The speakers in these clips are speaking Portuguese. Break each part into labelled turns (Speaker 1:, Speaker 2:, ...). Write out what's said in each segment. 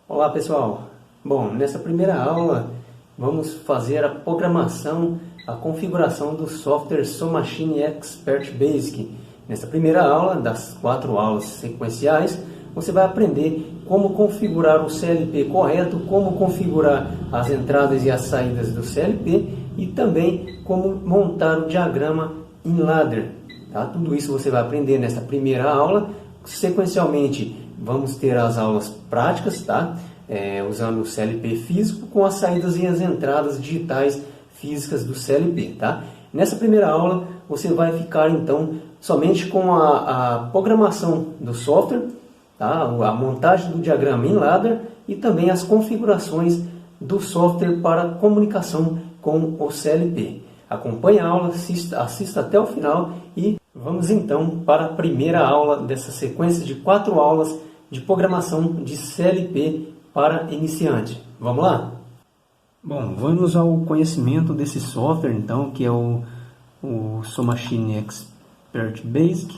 Speaker 1: Olá pessoal, bom, nessa primeira aula vamos fazer a programação, a configuração do software SoMachine Expert Basic. Nessa primeira aula, das 4 aulas sequenciais, você vai aprender como configurar o CLP correto, como configurar as entradas e as saídas do CLP e também como montar o diagrama em ladder. Tá? Tudo isso você vai aprender nessa primeira aula. Sequencialmente, vamos ter as aulas práticas, tá? Usando o CLP físico com as saídas e as entradas digitais físicas do CLP. Tá? Nessa primeira aula, você vai ficar então somente com a programação do software, tá? A montagem do diagrama em ladder e também as configurações do software para comunicação com o CLP. Acompanhe a aula, assista até o final e vamos então para a primeira aula dessa sequência de 4 aulas de programação de CLP para iniciante. Vamos lá? Bom, vamos ao conhecimento desse software então, que é o SoMachine Expert Basic,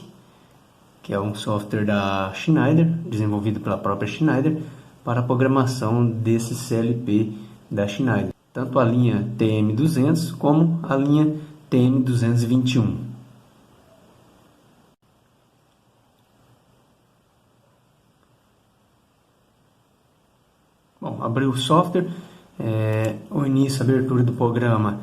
Speaker 1: que é um software da Schneider, desenvolvido pela própria Schneider, para a programação desse CLP da Schneider. Tanto a linha TM200 como a linha TM221. Bom, abriu o software, o início, a abertura do programa,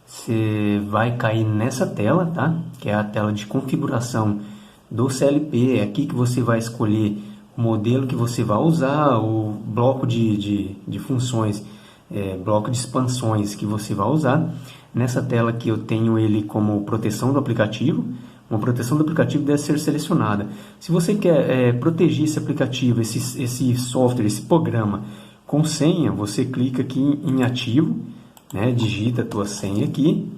Speaker 1: você vai cair nessa tela, tá? Que é a tela de configuração do CLP. É aqui que você vai escolher o modelo que você vai usar, o bloco de funções, bloco de expansões que você vai usar. Nessa tela aqui eu tenho ele como proteção do aplicativo. Uma proteção do aplicativo deve ser selecionada. Se você quer proteger esse aplicativo, esse software, esse programa com senha, você clica aqui em ativo, né? Digita a tua senha aqui,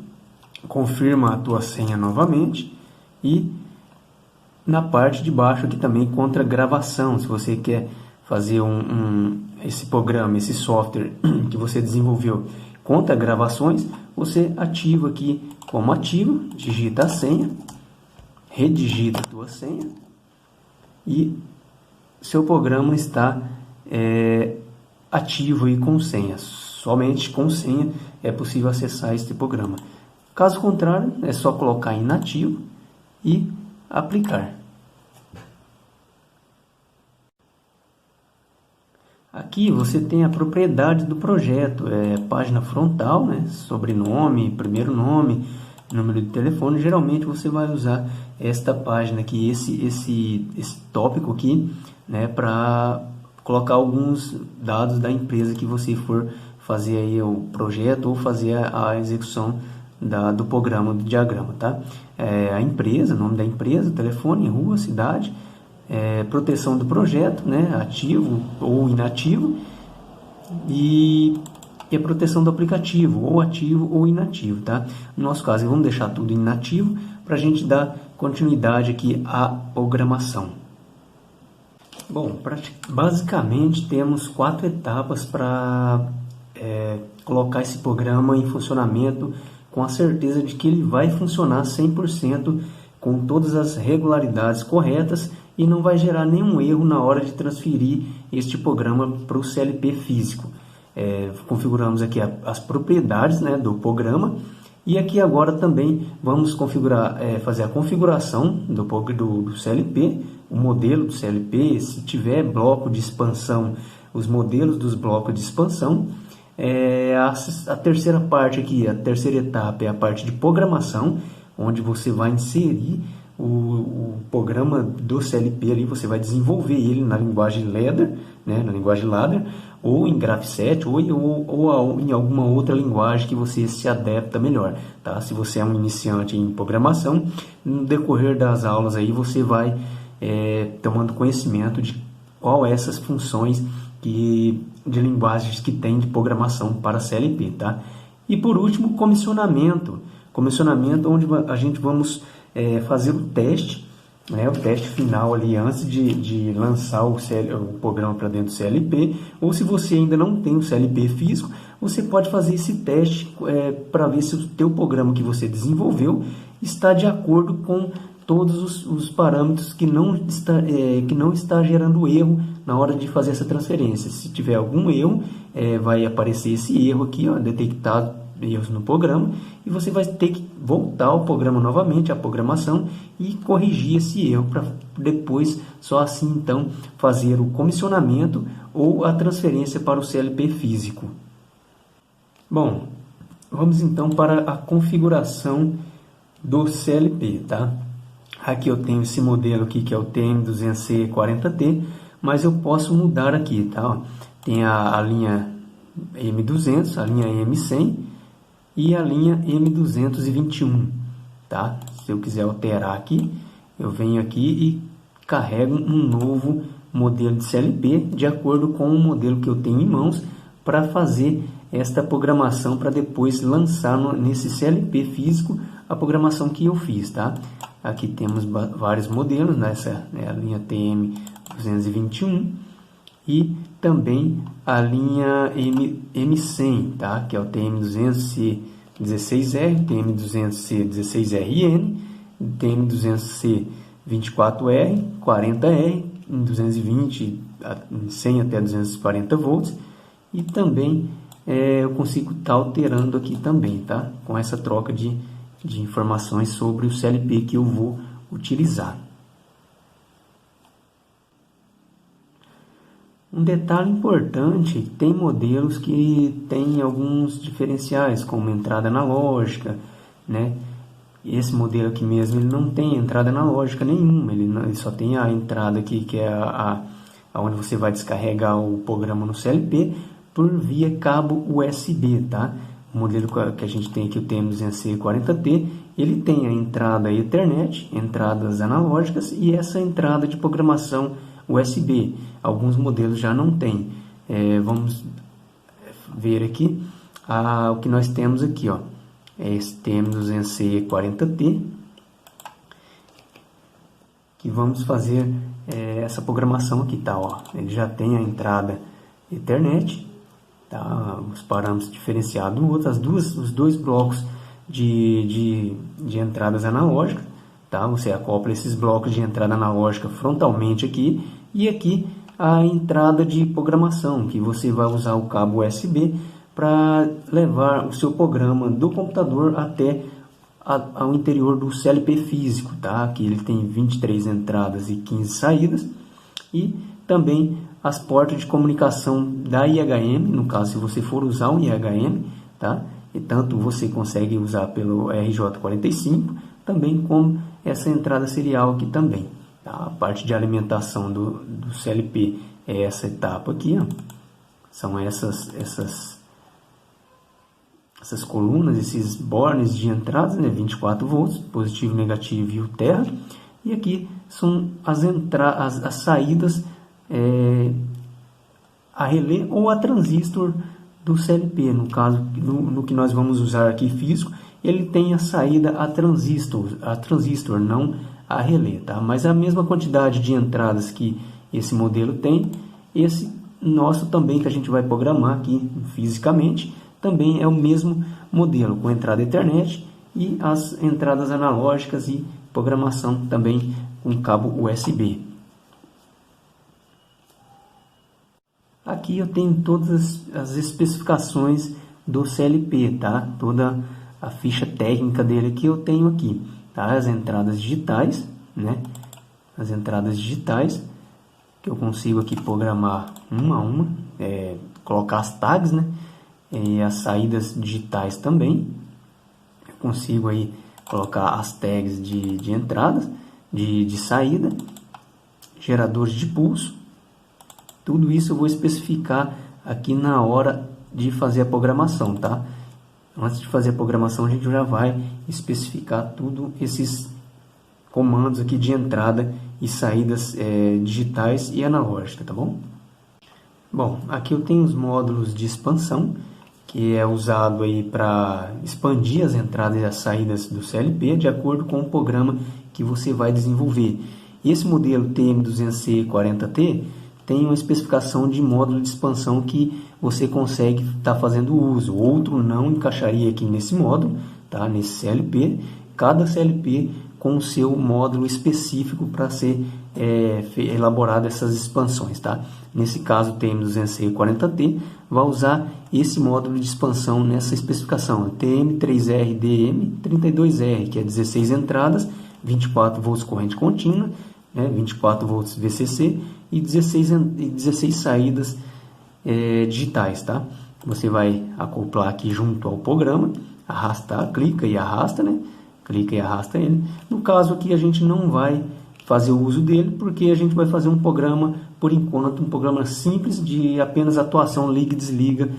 Speaker 1: confirma a tua senha novamente e na parte de baixo aqui também contra gravação. Se você quer fazer esse programa, esse software que você desenvolveu contra gravações, você ativa aqui como ativo, digita a senha, redigita a tua senha e seu programa está ativo e com senha. Somente com senha é possível acessar este programa. Caso contrário, é só colocar em inativo e aplicar. Aqui você tem a propriedade do projeto, página frontal, né? Sobrenome, primeiro nome, número de telefone. Geralmente você vai usar esta página aqui, esse tópico aqui, né? Para colocar alguns dados da empresa que você for fazer aí o projeto ou fazer a execução do programa, do diagrama, tá? A empresa, nome da empresa, telefone, rua, cidade, proteção do projeto, né? Ativo ou inativo, e a proteção do aplicativo, ou ativo ou inativo, tá? No nosso caso, vamos deixar tudo inativo para a gente dar continuidade aqui à programação. Bom, basicamente temos 4 etapas para colocar esse programa em funcionamento com a certeza de que ele vai funcionar 100% com todas as regularidades corretas e não vai gerar nenhum erro na hora de transferir este programa para o CLP físico. Configuramos aqui as propriedades, né, do programa e aqui agora também vamos fazer a configuração do CLP, o modelo do CLP, se tiver bloco de expansão, os modelos dos blocos de expansão. A terceira parte aqui, a terceira etapa é a parte de programação, onde você vai inserir o programa do CLP ali, você vai desenvolver ele na linguagem ladder, né, na linguagem ladder, ou em Graph7 ou em alguma outra linguagem que você se adapta melhor, tá? Se você é um iniciante em programação, no decorrer das aulas aí você vai tomando conhecimento de qual essas funções de linguagens que tem de programação para CLP, tá? E por último, comissionamento, onde a gente vamos fazer o teste, né, o teste final ali antes de lançar o programa para dentro do CLP, ou se você ainda não tem o CLP físico, você pode fazer esse teste para ver se o teu programa que você desenvolveu está de acordo com todos os parâmetros que não está gerando erro na hora de fazer essa transferência. Se tiver algum erro, vai aparecer esse erro aqui, ó, detectado erros no programa, e você vai ter que voltar ao programa novamente, a programação, e corrigir esse erro para depois, só assim então, fazer o comissionamento ou a transferência para o CLP físico. Bom, vamos então para a configuração do CLP, tá? Aqui eu tenho esse modelo aqui que é o TM200C40T, mas eu posso mudar aqui, tá? Ó, tem a linha M200, a linha M100 e a linha M221, tá? Se eu quiser alterar aqui, eu venho aqui e carrego um novo modelo de CLP de acordo com o modelo que eu tenho em mãos para fazer esta programação para depois lançar nesse CLP físico a programação que eu fiz, tá? Aqui temos vários modelos, nessa a linha TM221 e também a linha M100, tá? Que é o TM200C16R, TM200C16RN, TM200C24R, 40R, em 220, 100 até 240 volts, e também eu consigo estar alterando aqui também, tá? Com essa troca de informações sobre o CLP que eu vou utilizar. Um detalhe importante, tem modelos que têm alguns diferenciais, como entrada analógica, né? Esse modelo aqui mesmo, ele não tem entrada analógica nenhuma, ele só tem a entrada aqui, que é onde você vai descarregar o programa no CLP, por via cabo USB, tá? O modelo que a gente tem aqui, o TM200C40T, ele tem a entrada Ethernet, entradas analógicas e essa entrada de programação USB. Alguns modelos já não tem. Vamos ver aqui o que nós temos aqui, ó. Esse TM200C40T, que vamos fazer essa programação aqui, tá? Ó, ele já tem a entrada Ethernet, tá? Os parâmetros diferenciados no outro, os dois blocos de entradas analógicas, tá? Você acopla esses blocos de entrada analógica frontalmente aqui, e aqui a entrada de programação, que você vai usar o cabo USB para levar o seu programa do computador até ao interior do CLP físico, tá? Aqui ele tem 23 entradas e 15 saídas, e também as portas de comunicação da IHM, no caso se você for usar um IHM, tá? E tanto você consegue usar pelo RJ45, também como essa entrada serial aqui também, tá? A parte de alimentação do CLP é essa etapa aqui, ó. São essas colunas, esses bornes de entradas, né? 24 volts, positivo, negativo e o terra. E aqui são as saídas a relé ou a transistor do CLP. No caso, no que nós vamos usar aqui físico, ele tem a saída a transistor, não a relé, tá? Mas a mesma quantidade de entradas que esse modelo tem, esse nosso também que a gente vai programar aqui fisicamente, também é o mesmo modelo, com entrada Ethernet e as entradas analógicas e programação também com cabo USB. Aqui eu tenho todas as especificações do CLP, tá? Toda a ficha técnica dele que eu tenho aqui, tá? As entradas digitais, né? As entradas digitais que eu consigo aqui programar uma a uma, colocar as tags, né? E as saídas digitais também. Eu consigo aí colocar as tags de entradas, de saída, geradores de pulso. Tudo isso eu vou especificar aqui na hora de fazer a programação, tá? Antes de fazer a programação, a gente já vai especificar tudo esses comandos aqui de entrada e saídas digitais e analógicas, tá bom? Bom, aqui eu tenho os módulos de expansão, que é usado aí para expandir as entradas e as saídas do CLP de acordo com o programa que você vai desenvolver. E esse modelo TM200C40T tem uma especificação de módulo de expansão que você consegue estar fazendo uso. Outro não encaixaria aqui nesse módulo, tá? Nesse CLP. Cada CLP com o seu módulo específico para ser elaborado essas expansões, tá? Nesse caso, o TM240T vai usar esse módulo de expansão nessa especificação, TM3RDM32R, que é 16 entradas, 24 volts corrente contínua, 24 volts VCC e 16 saídas digitais, tá? Você vai acoplar aqui junto ao programa, arrastar, clica e arrasta, clica e arrasta ele. No caso aqui a gente não vai fazer o uso dele, porque a gente vai fazer um programa, por enquanto, um programa simples de apenas atuação liga e desliga,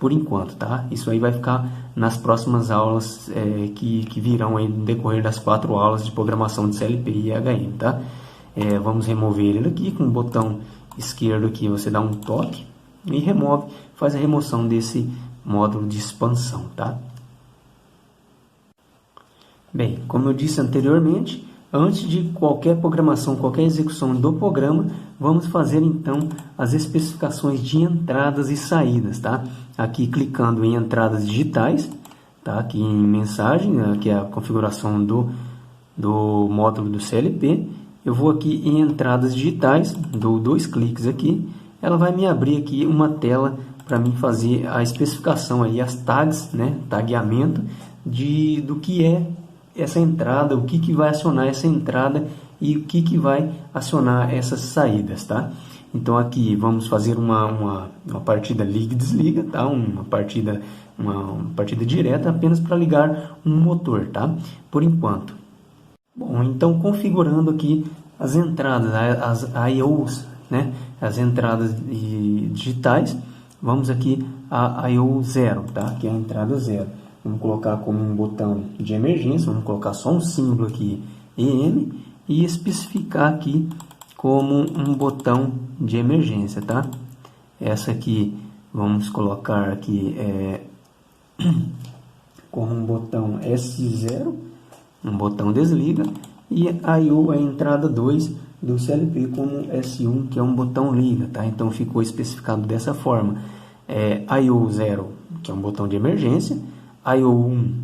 Speaker 1: por enquanto, tá? Isso aí vai ficar nas próximas aulas que virão aí no decorrer das 4 aulas de programação de CLP e HM, tá? Vamos remover ele aqui com o botão esquerdo aqui, você dá um toque e remove, faz a remoção desse módulo de expansão, tá? Bem, como eu disse anteriormente, antes de qualquer programação, qualquer execução do programa, vamos fazer então as especificações de entradas e saídas, tá? Aqui clicando em entradas digitais, tá? Aqui em mensagem, aqui é a configuração do módulo do CLP. Eu vou aqui em entradas digitais, dou 2 cliques aqui, ela vai me abrir aqui uma tela para mim fazer a especificação aí, as tags, tagueamento do que é essa entrada, o que vai acionar essa entrada e o que vai acionar essas saídas, tá? Então aqui vamos fazer uma partida liga e desliga, tá? Uma partida direta apenas para ligar um motor, tá? Por enquanto. Bom, então configurando aqui as entradas, as IOs, as entradas digitais, vamos aqui a IO 0, tá? Que é a entrada 0. Vamos colocar como um botão de emergência, vamos colocar só um símbolo aqui, EM, e especificar aqui como um botão de emergência, tá? Essa aqui vamos colocar aqui como um botão S0, um botão desliga, e a IO, a entrada 2 do CLP, como S1, que é um botão liga, tá? Então ficou especificado dessa forma. IO 0, que é um botão de emergência, IO1,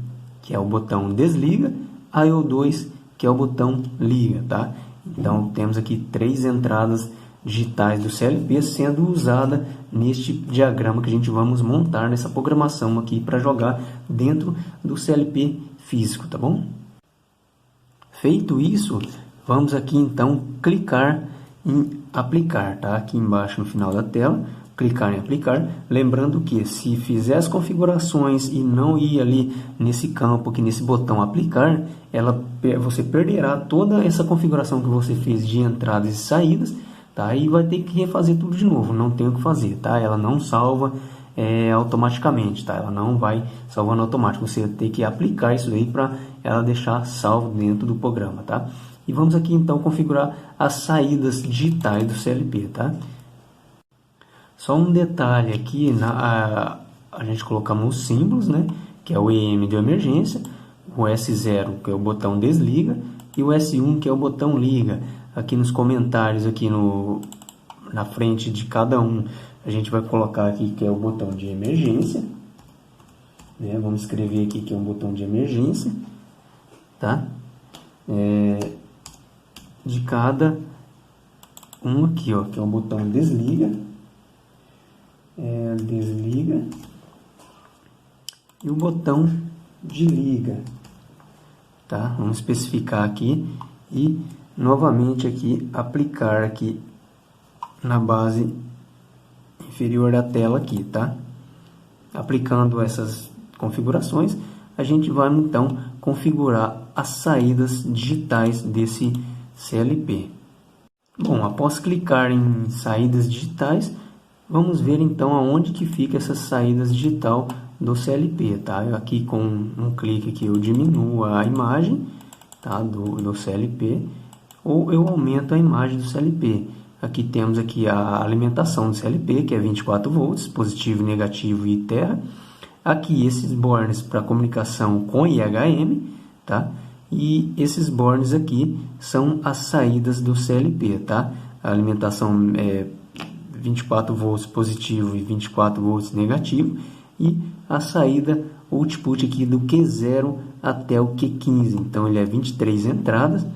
Speaker 1: que é o botão desliga, IO2, que é o botão liga, tá? Então temos aqui 3 entradas digitais do CLP sendo usada neste diagrama que a gente vamos montar nessa programação aqui para jogar dentro do CLP físico, tá bom? Feito isso, vamos aqui então clicar em aplicar, tá? Aqui embaixo no final da tela, clicar em aplicar, lembrando que se fizer as configurações e não ir ali nesse campo aqui, nesse botão aplicar, você perderá toda essa configuração que você fez de entradas e saídas, tá? E vai ter que refazer tudo de novo, não tem o que fazer, tá? Ela não salva automaticamente, tá? Ela não vai salvando automático, você tem que aplicar isso aí para ela deixar salvo dentro do programa, tá? E vamos aqui então configurar as saídas digitais do CLP, tá? Só um detalhe aqui, a gente colocamos os símbolos, que é o EM de emergência, o S0, que é o botão desliga, e o S1, que é o botão liga. Aqui nos comentários, aqui na frente de cada um, a gente vai colocar aqui que é o botão de emergência. Vamos escrever aqui que é um botão de emergência, tá? De cada um aqui, ó, que é o botão desliga. Desliga e o botão de liga, tá? Vamos especificar aqui e novamente aqui aplicar aqui na base inferior da tela aqui, tá? Aplicando essas configurações, a gente vai então configurar as saídas digitais desse CLP. Bom, após clicar em saídas digitais, vamos ver então aonde que fica essas saídas digital do CLP, tá? Eu aqui com um clique aqui eu diminuo a imagem, tá? do CLP, ou eu aumento a imagem do CLP. Aqui temos aqui a alimentação do CLP, que é 24 volts, positivo, negativo e terra. Aqui esses bornes para comunicação com IHM, tá? E esses bornes aqui são as saídas do CLP, tá? A alimentação é 24 volts positivo e 24 volts negativo, e a saída output aqui do Q0 até o Q15. Então ele é 23 entradas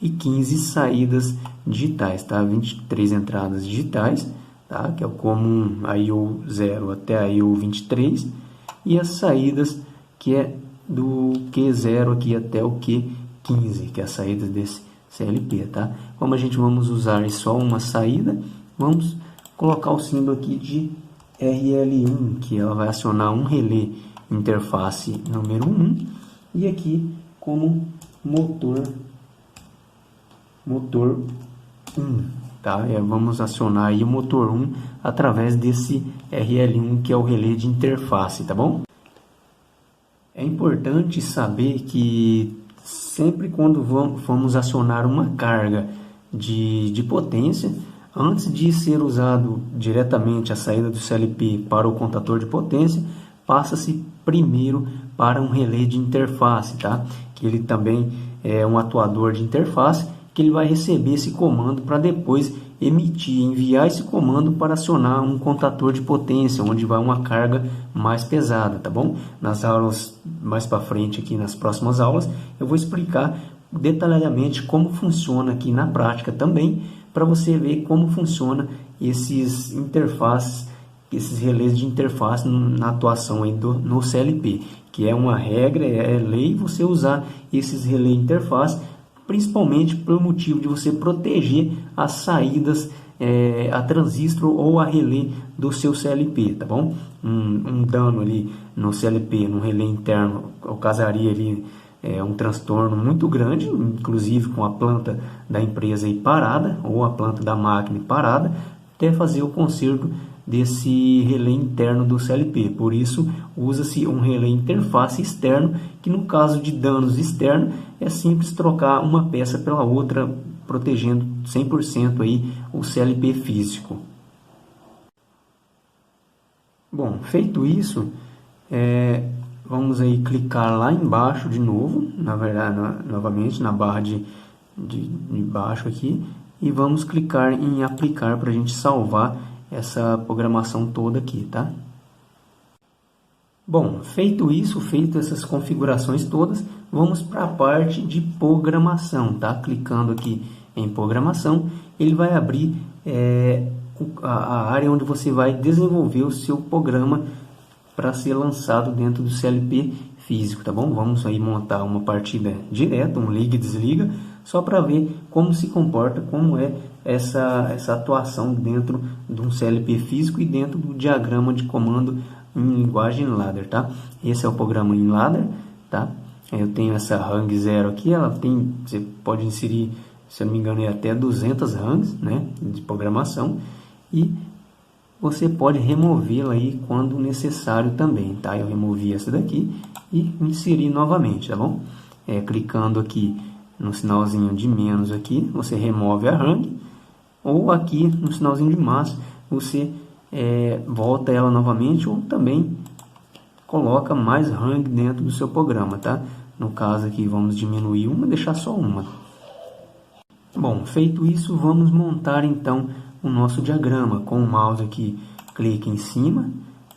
Speaker 1: e 15 saídas digitais, tá? 23 entradas digitais, tá? Que é o comum a IO 0 até a IO 23, e as saídas que é do Q0 aqui até o Q15, que é a saída desse CLP, tá? Como a gente vamos usar só uma saída, vamos colocar o símbolo aqui de RL1, que ela vai acionar um relé interface número 1, e aqui como motor 1, tá? Vamos acionar aí o motor 1 através desse RL1, que é o relé de interface, tá bom? É importante saber que sempre quando vamos acionar uma carga de potência, antes de ser usado diretamente a saída do CLP para o contador de potência, passa-se primeiro para um relé de interface, tá? Que ele também é um atuador de interface, que ele vai receber esse comando para depois enviar esse comando para acionar um contador de potência, onde vai uma carga mais pesada, tá bom? Nas aulas mais para frente, aqui nas próximas aulas, eu vou explicar detalhadamente como funciona aqui na prática também, para você ver como funciona esses interfaces, esses relés de interface na atuação aí no CLP, que é uma regra, é lei você usar esses relés de interface, principalmente pelo motivo de você proteger as saídas a transistor ou a relé do seu CLP, tá bom? Um dano ali no CLP, no relé interno, causaria ali um transtorno muito grande, inclusive com a planta da empresa aí parada, ou a planta da máquina parada, até fazer o conserto desse relé interno do CLP. Por isso, usa-se um relé interface externo, que no caso de danos externos, é simples trocar uma peça pela outra, protegendo 100% aí o CLP físico. Bom, feito isso, vamos aí clicar lá embaixo de novo, na verdade, novamente na barra de baixo aqui, e vamos clicar em aplicar para a gente salvar essa programação toda aqui, tá? Bom, feito isso, feito essas configurações todas, vamos para a parte de programação, tá? Clicando aqui em programação, ele vai abrir a área onde você vai desenvolver o seu programa para ser lançado dentro do CLP físico, tá bom? Vamos aí montar uma partida direta, um liga e desliga, só para ver como se comporta, como é essa atuação dentro de um CLP físico e dentro do diagrama de comando em linguagem ladder, tá? Esse é o programa em ladder, tá? Eu tenho essa hang 0 aqui, ela tem, você pode inserir, se eu não me engano, é até 200 hangs, né, de programação, e você pode removê-la aí quando necessário também, tá? Eu removi essa daqui e inseri novamente, tá bom? Clicando aqui no sinalzinho de menos aqui, você remove a hang, ou aqui no sinalzinho de mais, você volta ela novamente, ou também coloca mais hang dentro do seu programa, tá? No caso aqui, vamos diminuir uma e deixar só uma. Bom, feito isso, vamos montar então o nosso diagrama. Com o mouse aqui, clique em cima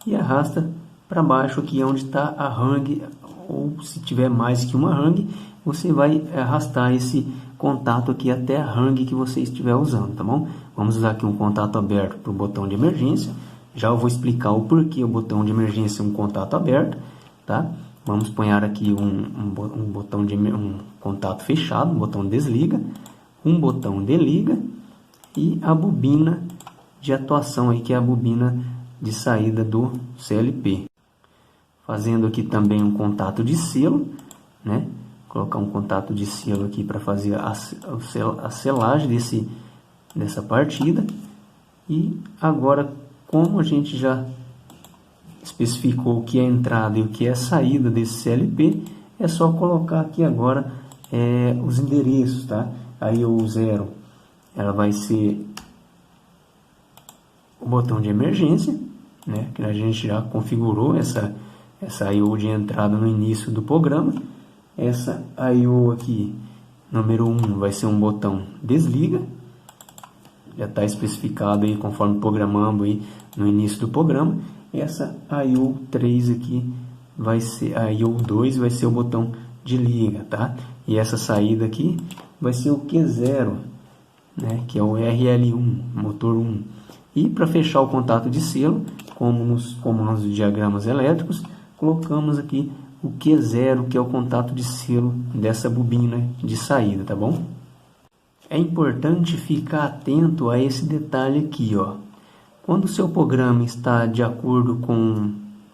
Speaker 1: e arrasta para baixo aqui onde está a hang, ou se tiver mais que uma hang, você vai arrastar esse contato aqui até a hang que você estiver usando, tá bom? Vamos usar aqui um contato aberto para o botão de emergência. Já eu vou explicar o porquê o botão de emergência é um contato aberto, tá? Vamos pôr aqui um botão de um contato fechado, um botão desliga, um botão de liga e a bobina de atuação aí, que é a bobina de saída do CLP. Fazendo aqui também um contato de selo, né? Colocar um contato de selo aqui para fazer a selagem dessa partida. E agora, como a gente já especificou o que é a entrada e o que é a saída desse CLP, é só colocar aqui agora os endereços, tá? Aí o 0, ela vai ser o botão de emergência, né? Que a gente já configurou essa I/O de entrada no início do programa. Essa I/O aqui, número 1, vai ser um botão desliga. Já está especificado aí conforme programamos aí no início do programa. Essa I/O 3 aqui vai ser, a IO2 vai ser o botão de liga, tá? E essa saída aqui vai ser o Q0, né? Que é o RL1, motor 1. E para fechar o contato de selo, como nos diagramas elétricos, colocamos aqui o Q0, que é o contato de selo dessa bobina de saída, tá bom? É importante ficar atento a esse detalhe aqui, ó. Quando o seu programa está de acordo com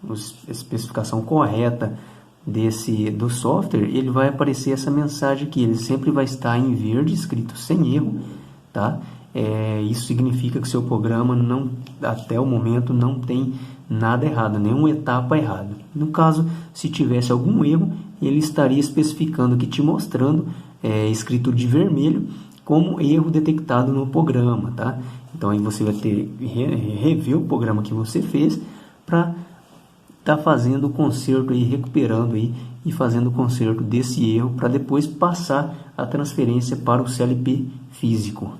Speaker 1: a especificação correta do software, ele vai aparecer essa mensagem aqui. Ele sempre vai estar em verde, escrito sem erro, tá? Isso significa que seu programa até o momento não tem nada errado, nenhuma etapa errada. No caso, se tivesse algum erro, ele estaria especificando aqui, te mostrando, escrito de vermelho, como erro detectado no programa, tá? Então aí você vai ter rever o programa que você fez para estar fazendo o conserto aí, recuperando aí e fazendo o conserto desse erro para depois passar a transferência para o CLP físico.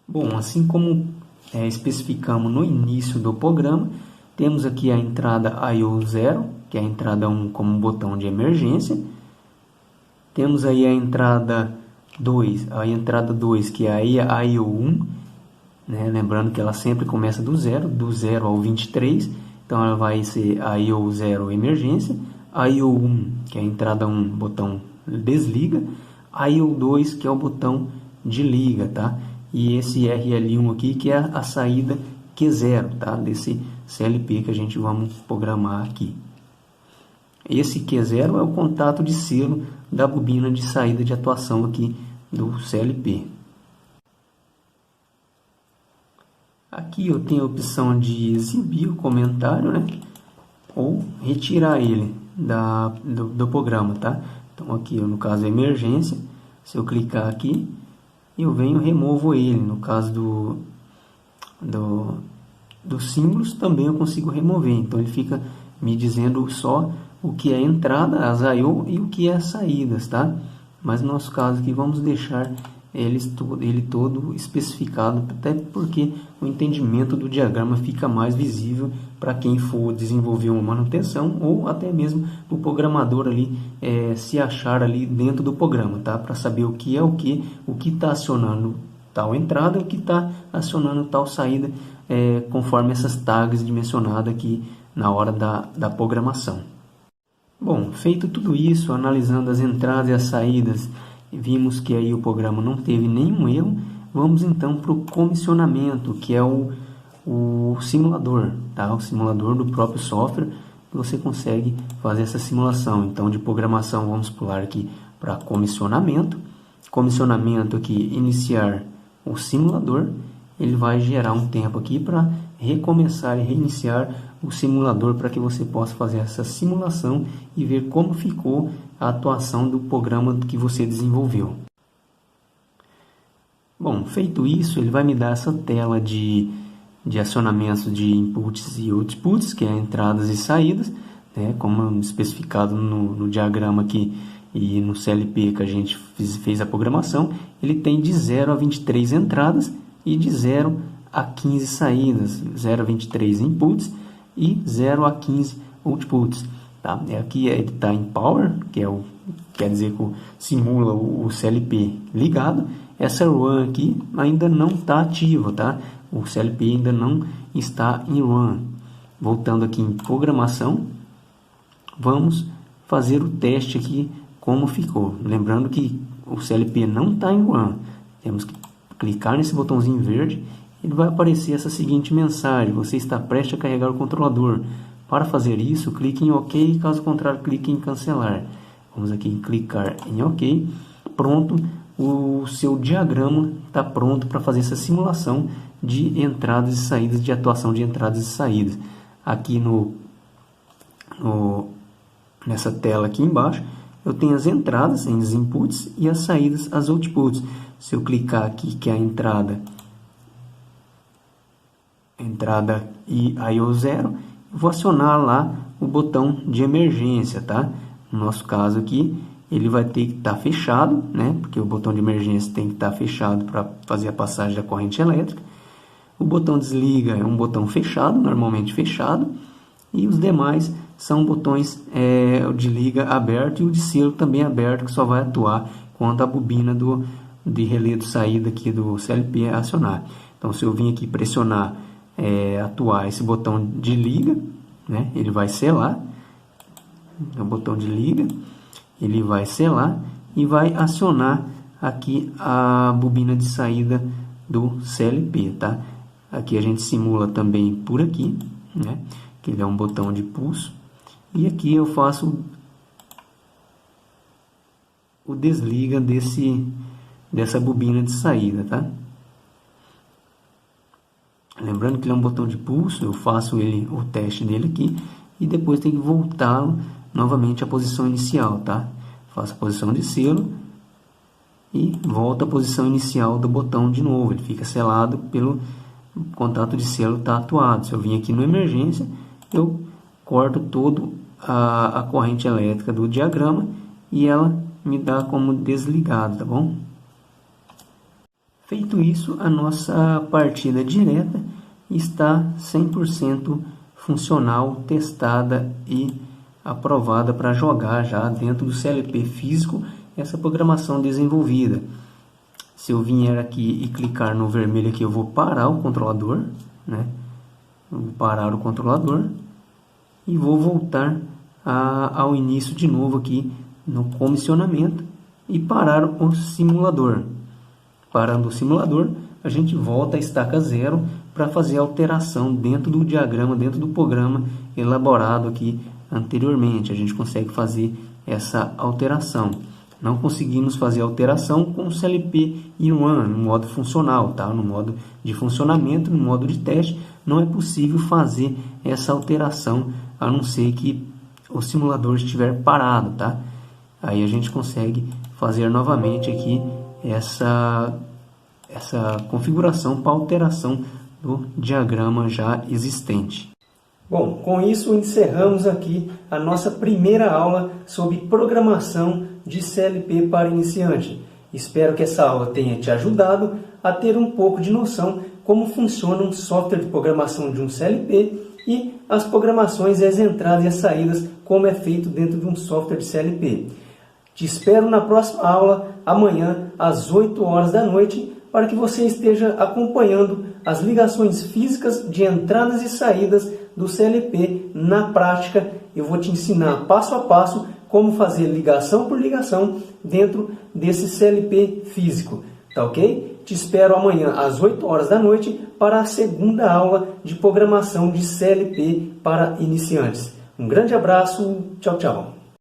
Speaker 1: Bom, assim como especificamos no início do programa, temos aqui a entrada IO0, que é a entrada 1 como botão de emergência. Temos aí a entrada 2, que é a IO1, né? Lembrando que ela sempre começa do 0 ao 23, então ela vai ser a IO0 emergência, a IO1, que é a entrada 1, botão desliga, a IO2, que é o botão de liga, tá? E esse RL1 aqui, que é a saída Q0, tá? Desse CLP que a gente vamos programar aqui. Esse Q0 é o contato de selo da bobina de saída de atuação aqui do CLP. Aqui eu tenho a opção de exibir o comentário, né? Ou retirar ele do programa, tá? Então aqui, no caso, é emergência. Se eu clicar aqui, eu venho e removo ele. No caso dos símbolos, também eu consigo remover. Então ele fica me dizendo só o que é entrada, as I/O, e o que é saídas, tá? Mas no nosso caso aqui vamos deixar ele todo especificado, até porque o entendimento do diagrama fica mais visível para quem for desenvolver uma manutenção ou até mesmo o programador ali se achar ali dentro do programa, tá? Para saber o que está acionando tal entrada, o que está acionando tal saída, conforme essas tags mencionadas aqui na hora da programação. Bom, feito tudo isso, analisando as entradas e as saídas, vimos que aí o programa não teve nenhum erro. Vamos então para o comissionamento, que é o simulador, tá? O simulador do próprio software, que você consegue fazer essa simulação. Então, de programação, vamos pular aqui para comissionamento. Comissionamento aqui, iniciar o simulador. Ele vai gerar um tempo aqui para recomeçar e reiniciar o simulador para que você possa fazer essa simulação e ver como ficou a atuação do programa que você desenvolveu. Bom, feito isso, ele vai me dar essa tela de acionamentos de inputs e outputs, que é entradas e saídas, né, como especificado no diagrama aqui e no CLP que a gente fez a programação. Ele tem de 0 a 23 entradas e de 0 a 15 saídas, 0 a 23 inputs e 0 a 15 outputs. Tá? Aqui ele está em Power, quer dizer que simula o CLP ligado. Essa run aqui ainda não está ativa, tá? O CLP ainda não está em run. Voltando aqui em programação, vamos fazer o teste aqui como ficou. Lembrando que o CLP não está em run. Temos que clicar nesse botãozinho verde. Ele vai aparecer essa seguinte mensagem: você está prestes a carregar o controlador. Para fazer isso, clique em OK, caso contrário, clique em cancelar. Vamos aqui em clicar em OK. Pronto, o seu diagrama está pronto para fazer essa simulação de entradas e saídas, de atuação de entradas e saídas. Aqui nessa tela aqui embaixo, eu tenho as entradas, as inputs, e as saídas, as outputs. Se eu clicar aqui, que é a entrada IO0, vou acionar lá o botão de emergência, tá? No nosso caso aqui, ele vai ter que estar fechado, né? Porque o botão de emergência tem que estar fechado para fazer a passagem da corrente elétrica. O botão desliga é um botão fechado, normalmente fechado. e os demais são botões de liga aberto e o de selo também aberto, que só vai atuar quando a bobina de relé de saída aqui do CLP acionar. Então, se eu vim aqui pressionar, atuar esse botão de liga, né, ele vai selar, é o botão de liga, ele vai selar e vai acionar aqui a bobina de saída do CLP, tá? Aqui a gente simula também por aqui, né, que ele é um botão de pulso, e aqui eu faço o desliga dessa bobina de saída, tá? Lembrando que ele é um botão de pulso, eu faço o teste dele aqui e depois tem que voltá-lo novamente à posição inicial, tá? Faço a posição de selo e volto à posição inicial do botão de novo. Ele fica selado pelo contato de selo tá atuado. Se eu vim aqui no emergência, eu corto todo a corrente elétrica do diagrama e ela me dá como desligado, tá bom? Feito isso, a nossa partida direta está 100% funcional, testada e aprovada para jogar já dentro do CLP físico essa programação desenvolvida. Se eu vier aqui e clicar no vermelho aqui, eu vou parar o controlador, né? Vou parar o controlador e vou voltar ao início de novo aqui no comissionamento e parar o simulador. Parando o simulador, a gente volta a estaca zero para fazer a alteração dentro do diagrama, dentro do programa elaborado aqui anteriormente. A gente consegue fazer essa alteração. Não conseguimos fazer a alteração com o CLP In1 no modo funcional, tá? No modo de funcionamento, no modo de teste, não é possível fazer essa alteração a não ser que o simulador estiver parado, tá? Aí a gente consegue fazer novamente aqui essa configuração para alteração do diagrama já existente. Bom, com isso encerramos aqui a nossa primeira aula sobre programação de CLP para iniciante. Espero que essa aula tenha te ajudado a ter um pouco de noção como funciona um software de programação de um CLP e as programações e as entradas e as saídas, como é feito dentro de um software de CLP. Te espero na próxima aula, amanhã, às 8 horas da noite, para que você esteja acompanhando as ligações físicas de entradas e saídas do CLP na prática. Eu vou te ensinar passo a passo como fazer ligação por ligação dentro desse CLP físico. Tá ok? Te espero amanhã às 8 horas da noite para a segunda aula de programação de CLP para iniciantes. Um grande abraço, tchau, tchau.